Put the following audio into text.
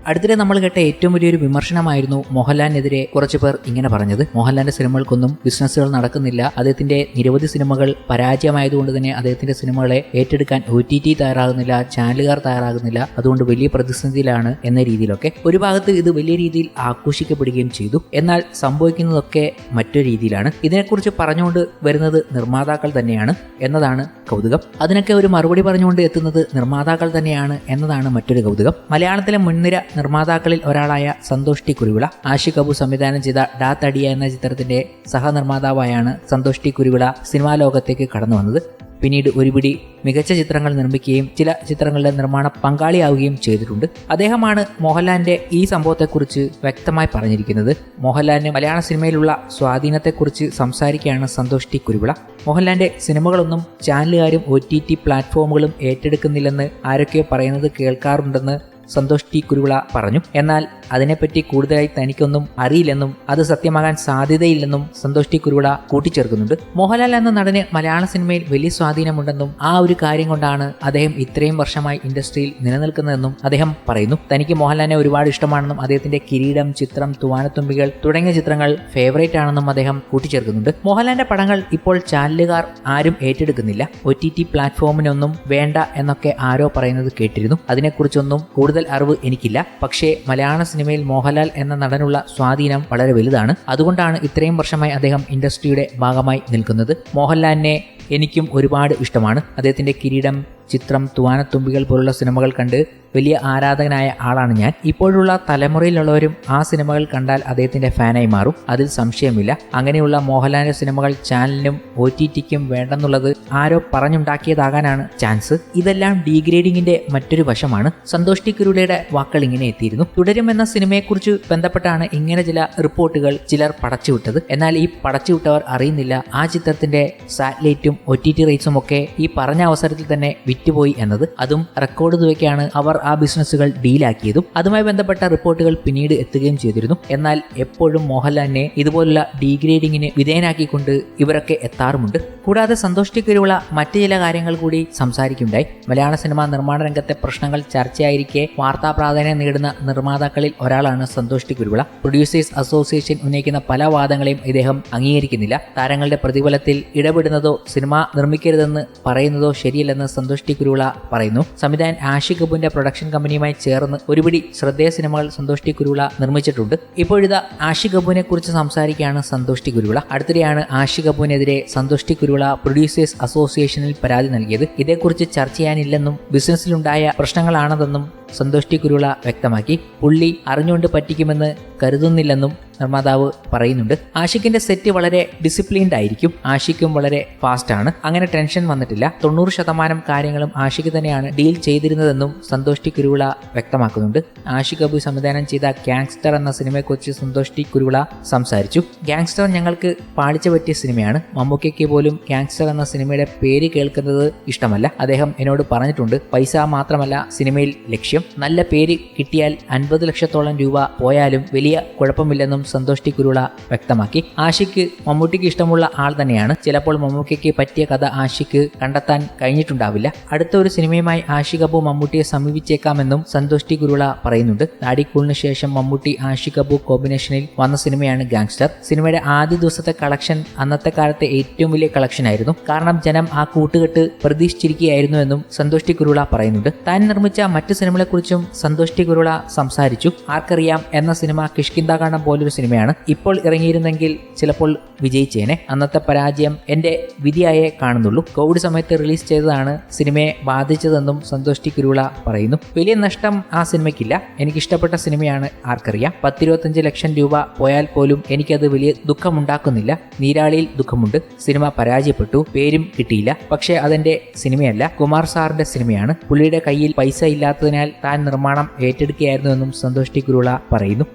അടുത്തിടെ നമ്മൾ കേട്ട ഏറ്റവും വലിയൊരു വിമർശനമായിരുന്നു മോഹൻലാലിനെതിരെ കുറച്ചു പേർ ഇങ്ങനെ പറഞ്ഞത്. മോഹൻലാലിന്റെ സിനിമകൾക്കൊന്നും ബിസിനസ്സുകൾ നടക്കുന്നില്ല, അദ്ദേഹത്തിന്റെ നിരവധി സിനിമകൾ പരാജയമായതുകൊണ്ട് തന്നെ അദ്ദേഹത്തിന്റെ സിനിമകളെ ഏറ്റെടുക്കാൻ OTT തയ്യാറാകുന്നില്ല, ചാനലുകാർ തയ്യാറാകുന്നില്ല, അതുകൊണ്ട് വലിയ പ്രതിസന്ധിയിലാണ് എന്ന രീതിയിലൊക്കെ ഒരു ഭാഗത്ത് ഇത് വലിയ രീതിയിൽ ആഘോഷിക്കപ്പെടുകയും ചെയ്തു. എന്നാൽ സംഭവിക്കുന്നതൊക്കെ മറ്റൊരു രീതിയിലാണ്. ഇതിനെക്കുറിച്ച് പറഞ്ഞുകൊണ്ട് വരുന്നത് നിർമ്മാതാക്കൾ തന്നെയാണ് എന്നതാണ് കൗതുകം. അതിനൊക്കെ ഒരു മറുപടി പറഞ്ഞുകൊണ്ട് എത്തുന്നത് നിർമ്മാതാക്കൾ തന്നെയാണ് എന്നതാണ് മറ്റൊരു കൗതുകം. മലയാളത്തിലെ മുൻനിര നിർമ്മാതാക്കളിൽ ഒരാളായ സന്തോഷ് ടി കുരുവിള, ആഷിഖ് അബു സംവിധാനം ചെയ്ത ഡാ തടിയ എന്ന ചിത്രത്തിന്റെ സഹനിർമ്മാതാവായാണ് സന്തോഷ് ടി കുരുവിള സിനിമാ ലോകത്തേക്ക് കടന്നു വന്നത്. പിന്നീട് ഒരുപിടി മികച്ച ചിത്രങ്ങൾ നിർമ്മിക്കുകയും ചില ചിത്രങ്ങളുടെ നിർമ്മാണ പങ്കാളിയാവുകയും ചെയ്തിട്ടുണ്ട്. അദ്ദേഹമാണ് മോഹൻലാലിന്റെ ഈ സംഭവത്തെക്കുറിച്ച് വ്യക്തമായി പറഞ്ഞിരിക്കുന്നത്. മോഹൻലാലിന് മലയാള സിനിമയിലുള്ള സ്വാധീനത്തെക്കുറിച്ച് സംസാരിക്കുകയാണ് സന്തോഷ് ടി കുരുവിള. മോഹൻലാലിന്റെ സിനിമകളൊന്നും ചാനലുകാരും OTT പ്ലാറ്റ്ഫോമുകളും ഏറ്റെടുക്കുന്നില്ലെന്ന് ആരൊക്കെയോ പറയുന്നത് കേൾക്കാറുണ്ടെന്ന് സന്തോഷ് ടി കുരുവിള പറഞ്ഞു. എന്നാൽ അതിനെപ്പറ്റി കൂടുതലായി തനിക്കൊന്നും അറിയില്ലെന്നും അത് സത്യമാകാൻ സാധ്യതയില്ലെന്നും സന്തോഷ് ടി കുരുവിള കൂട്ടിച്ചേർക്കുന്നുണ്ട്. മോഹൻലാൽ എന്ന നടന് മലയാള സിനിമയിൽ വലിയ സ്വാധീനമുണ്ടെന്നും ആ ഒരു കാര്യം കൊണ്ടാണ് അദ്ദേഹം ഇത്രയും വർഷമായി ഇൻഡസ്ട്രിയിൽ നിലനിൽക്കുന്നതെന്നും അദ്ദേഹം പറയുന്നു. തനിക്ക് മോഹൻലാലിനെ ഒരുപാട് ഇഷ്ടമാണെന്നും അദ്ദേഹത്തിന്റെ കിരീടം, ചിത്രം, തൂവാനത്തുമ്പികൾ തുടങ്ങിയ ചിത്രങ്ങൾ ഫേവറേറ്റ് ആണെന്നും അദ്ദേഹം കൂട്ടിച്ചേർക്കുന്നുണ്ട്. മോഹൻലാലിന്റെ പടങ്ങൾ ഇപ്പോൾ ചാനലുകാർ ആരും ഏറ്റെടുക്കുന്നില്ല, OTT പ്ലാറ്റ്ഫോമിനൊന്നും വേണ്ട എന്നൊക്കെ ആരോ പറയുന്നത് കേട്ടിരുന്നു. അതിനെക്കുറിച്ചൊന്നും കൂടുതൽ അറിവ് എനിക്കില്ല. പക്ഷേ മലയാള സിനിമയിൽ മോഹൻലാൽ എന്ന നടനുള്ള സ്വാധീനം വളരെ വലുതാണ്. അതുകൊണ്ടാണ് ഇത്രയും വർഷമായി അദ്ദേഹം ഇൻഡസ്ട്രിയുടെ ഭാഗമായി നിൽക്കുന്നത്. മോഹൻലാലിനെ എനിക്കും ഒരുപാട് ഇഷ്ടമാണ്. അദ്ദേഹത്തിന്റെ കിരീടം, ചിത്രം, തൂവാനത്തുമ്പികൾ പോലുള്ള സിനിമകൾ കണ്ട് വലിയ ആരാധകനായ ആളാണ് ഞാൻ. ഇപ്പോഴുള്ള തലമുറയിലുള്ളവരും ആ സിനിമകൾ കണ്ടാൽ അദ്ദേഹത്തിന്റെ ഫാനായി മാറും, അതിൽ സംശയമില്ല. അങ്ങനെയുള്ള മോഹൻലാലിന്റെ സിനിമകൾ ചാനലിനും OTTക്കും വേണ്ടെന്നുള്ളത് ആരോ പറഞ്ഞുണ്ടാക്കിയതാകാനാണ് ചാൻസ്. ഇതെല്ലാം ഡീഗ്രേഡിങ്ങിന്റെ മറ്റൊരു വശമാണ്. സന്തോഷ് ടി കുരുവിളയുടെ വാക്കുകൾ ഇങ്ങനെ എത്തിയിരുന്നു. തുടരും എന്ന സിനിമയെക്കുറിച്ച് ബന്ധപ്പെട്ടാണ് ഇങ്ങനെ ചില റിപ്പോർട്ടുകൾ ചിലർ പടച്ചുവിട്ടത്. എന്നാൽ ഈ പടച്ചുവിട്ടവർ അറിയുന്നില്ല ആ ചിത്രത്തിന്റെ സാറ്റലൈറ്റും OTT റൈറ്റ്സും ഒക്കെ ഈ പറഞ്ഞ അവസരത്തിൽ തന്നെ വിറ്റുപോയി എന്നത്. അതും റെക്കോർഡ് തുകയ്ക്കാണ് അവർ ആ ബിസിനസ്സുകൾ ഡീലാക്കിയതും. അതുമായി ബന്ധപ്പെട്ട റിപ്പോർട്ടുകൾ പിന്നീട് എത്തുകയും ചെയ്തിരുന്നു. എന്നാൽ എപ്പോഴും മോഹൻലാലിനെ ഇതുപോലുള്ള ഡീഗ്രേഡിങ്ങിന് വിധേയനാക്കിക്കൊണ്ട് ഇവരൊക്കെ എത്താറുമുണ്ട്. കൂടാതെ സന്തോഷ് ടി കുരുവിള മറ്റു ചില കാര്യങ്ങൾ കൂടി സംസാരിക്കുകയുണ്ടായി. മലയാള സിനിമാ നിർമ്മാണ രംഗത്തെ പ്രശ്നങ്ങൾ ചർച്ചയായിരിക്കെ വാർത്താ പ്രാധാന്യം നേടുന്ന നിർമ്മാതാക്കളിൽ ഒരാളാണ് Santhosh T Kuruvila. Producers association ഉന്നയിക്കുന്ന പല വാദങ്ങളെയും ഇദ്ദേഹം അംഗീകരിക്കുന്നില്ല. താരങ്ങളുടെ പ്രതിഫലത്തിൽ ഇടപെടുന്നതോ സിനിമ നിർമ്മിക്കരുതെന്ന് പറയുന്നതോ ശരിയല്ലെന്ന് സന്തോഷ് ടി കുരുവിള പറയുന്നു. സംവിധായകൻ ആഷിഖ് അബുവിന്റെ പ്രൊഡക്ഷൻ കമ്പനിയുമായി ചേർന്ന് ഒരുപിടി ശ്രദ്ധേയ സിനിമകൾ സന്തോഷ് ടി കുരുവിള നിർമ്മിച്ചിട്ടുണ്ട്. ഇപ്പോഴിതാ ആഷിഖ് അബുവിനെ കുറിച്ച് സംസാരിക്കുകയാണ് സന്തോഷ് ടി കുരുവിള. അടുത്തിടെയാണ് ആഷിഖ് അബുവിനെതിരെ സന്തോഷ് ടി കുരുവിള പ്രൊഡ്യൂസേഴ്സ് അസോസിയേഷനിൽ പരാതി നൽകിയത്. ഇതേക്കുറിച്ച് ചർച്ച ചെയ്യാനില്ലെന്നും ബിസിനസ്സിലുണ്ടായ പ്രശ്നങ്ങളാണതെന്നും സന്തോഷ് ടി കുരുവിള വ്യക്തമാക്കി. പുള്ളി അറിഞ്ഞുകൊണ്ട് പറ്റിക്കുമെന്ന് കരുതുന്നില്ലെന്നും നിർമ്മാതാവ് പറയുന്നുണ്ട്. ആഷിഖിന്റെ സെറ്റ് വളരെ ഡിസിപ്ലിൻഡ് ആയിരിക്കും, ആഷിഖും വളരെ ഫാസ്റ്റ് ആണ്, അങ്ങനെ ടെൻഷൻ വന്നിട്ടില്ല. 90% കാര്യങ്ങളും ആഷിഖ് തന്നെയാണ് ഡീൽ ചെയ്തിരുന്നതെന്നും സന്തോഷ് ടി കുരുവിള വ്യക്തമാക്കുന്നുണ്ട്. ആഷിഖ് അബു സംവിധാനം ചെയ്ത ഗാങ്സ്റ്റർ എന്ന സിനിമയെക്കുറിച്ച് സന്തോഷ് ടി കുരുവിള സംസാരിച്ചു. ഗാങ്സ്റ്റർ ഞങ്ങൾക്ക് പാളിച്ച പറ്റിയ സിനിമയാണ്. മമ്മൂക്കയ്ക്ക് പോലും ഗാങ്സ്റ്റർ എന്ന സിനിമയുടെ പേര് കേൾക്കുന്നത് ഇഷ്ടമല്ല. അദ്ദേഹം എന്നോട് പറഞ്ഞിട്ടുണ്ട്, പൈസ മാത്രമല്ല സിനിമയിൽ ലക്ഷ്യം, നല്ല പേര് കിട്ടിയാൽ 50 ലക്ഷത്തോളം രൂപ പോയാലും വലിയ കുഴപ്പമില്ലെന്നും സന്തോഷ് ടി കുരുവിള വ്യക്തമാക്കി. ആഷിഖ് മമ്മൂട്ടിക്ക് ഇഷ്ടമുള്ള ആൾ തന്നെയാണ്. ചിലപ്പോൾ മമ്മൂക്കയ്ക്ക് പറ്റിയ കഥ ആഷിഖ് കണ്ടെത്താൻ കഴിഞ്ഞിട്ടുണ്ടാവില്ല. അടുത്ത ഒരു സിനിമയുമായി ആഷിഖ് അബു മമ്മൂട്ടിയെ സമീപിച്ചേക്കാമെന്നും സന്തോഷ് ടി കുരുവിള പറയുന്നുണ്ട്. താടിക്കൂളിന് ശേഷം മമ്മൂട്ടി ആഷിഖ് അബു കോമ്പിനേഷനിൽ വന്ന സിനിമയാണ് ഗാങ്സ്റ്റർ. സിനിമയുടെ ആദ്യ ദിവസത്തെ കളക്ഷൻ അന്നത്തെ കാലത്തെ ഏറ്റവും വലിയ കളക്ഷൻ ആയിരുന്നു. കാരണം ജനം ആ കൂട്ടുകെട്ട് പ്രതീക്ഷിച്ചിരിക്കുകയായിരുന്നുവെന്നും സന്തോഷ് ടി കുരുവിള പറയുന്നുണ്ട്. താൻ നിർമ്മിച്ച മറ്റ് സിനിമകളെക്കുറിച്ചും സന്തോഷ് ടി കുരുവിള സംസാരിച്ചു. ആർക്കറിയാം എന്ന സിനിമ കിഷ്കിന്ധാകാണ്ഡം പോലൊരു സിനിമയാണ്. ഇപ്പോൾ ഇറങ്ങിയിരുന്നെങ്കിൽ ചിലപ്പോൾ വിജയിച്ചേനെ. അന്നത്തെ പരാജയം എന്റെ വിധിയായേ കാണുന്നുള്ളൂ. കോവിഡ് സമയത്ത് റിലീസ് ചെയ്തതാണ് സിനിമയെ ബാധിച്ചതെന്നും സന്തോഷ് ടി കുരുവിള പറയുന്നു. വലിയ നഷ്ടം ആ സിനിമയ്ക്കില്ല. എനിക്കിഷ്ടപ്പെട്ട സിനിമയാണ് ആർക്കറിയാം. 10-25 ലക്ഷം രൂപ പോയാൽ പോലും എനിക്കത് വലിയ ദുഃഖമുണ്ടാക്കുന്നില്ല. നീരാളിയിൽ ദുഃഖമുണ്ട്. സിനിമ പരാജയപ്പെട്ടു, പേരും കിട്ടിയില്ല. പക്ഷേ അതെന്റെ സിനിമയല്ല, കുമാർ സാറിന്റെ സിനിമയാണ്. പുള്ളിയുടെ കയ്യിൽ പൈസ ഇല്ലാത്തതിനാൽ താൻ നിർമ്മാണം ഏറ്റെടുക്കുകയായിരുന്നുവെന്നും സന്തോഷ് ടി കുരുവിള പറയുന്നു.